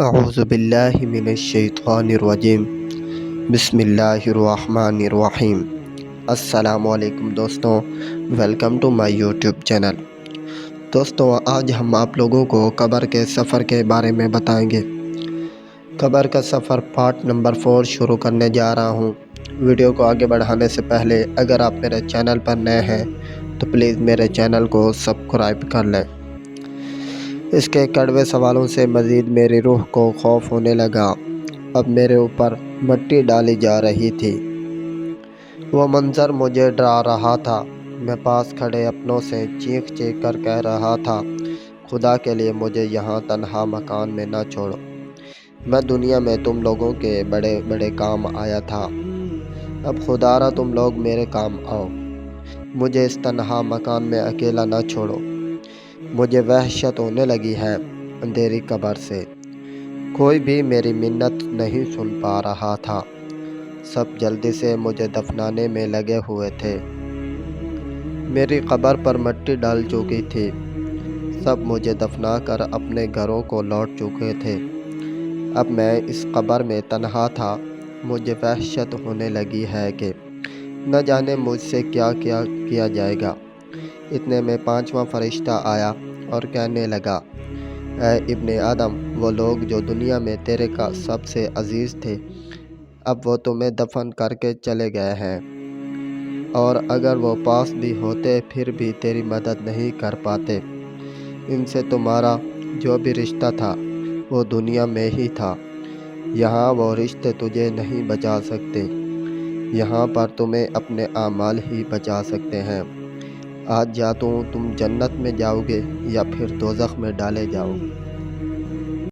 اعوذ باللہ من الشیطان الرجیم بسم اللہ الرحمن الرحیم۔ السلام علیکم دوستوں، welcome to my YouTube channel. دوستوں، آج ہم آپ لوگوں کو قبر کے سفر کے بارے میں بتائیں گے۔ قبر کا سفر پارٹ نمبر 4 شروع کرنے جا رہا ہوں۔ ویڈیو کو آگے بڑھانے سے پہلے اگر آپ میرے چینل پر نئے ہیں تو پلیز میرے چینل کو سبسکرائب کر لیں۔ اس کے کڑوے سوالوں سے مزید میری روح کو خوف ہونے لگا۔ اب میرے اوپر مٹی ڈالی جا رہی تھی۔ وہ منظر مجھے ڈرا رہا تھا۔ میں پاس کھڑے اپنوں سے چیخ چیخ کر کہہ رہا تھا، خدا کے لیے مجھے یہاں تنہا مکان میں نہ چھوڑو۔ میں دنیا میں تم لوگوں کے بڑے بڑے کام آیا تھا، اب خدا را تم لوگ میرے کام آؤ۔ مجھے اس تنہا مکان میں اکیلا نہ چھوڑو۔ مجھے وحشت ہونے لگی ہے اندھیری قبر سے۔ کوئی بھی میری منت نہیں سن پا رہا تھا۔ سب جلدی سے مجھے دفنانے میں لگے ہوئے تھے۔ میری قبر پر مٹی ڈال چکی تھی۔ سب مجھے دفنا کر اپنے گھروں کو لوٹ چکے تھے۔ اب میں اس قبر میں تنہا تھا۔ مجھے وحشت ہونے لگی ہے کہ نہ جانے مجھ سے کیا کیا جائے گا۔ اتنے میں 5واں فرشتہ آیا اور کہنے لگا، اے ابن آدم، وہ لوگ جو دنیا میں تیرے کا سب سے عزیز تھے، اب وہ تمہیں دفن کر کے چلے گئے ہیں، اور اگر وہ پاس بھی ہوتے پھر بھی تیری مدد نہیں کر پاتے۔ ان سے تمہارا جو بھی رشتہ تھا وہ دنیا میں ہی تھا۔ یہاں وہ رشتے تجھے نہیں بچا سکتے۔ یہاں پر تمہیں اپنے اعمال ہی بچا سکتے ہیں۔ آج یا تو تم جنت میں جاؤ گے یا پھر دوزخ میں ڈالے جاؤ گے۔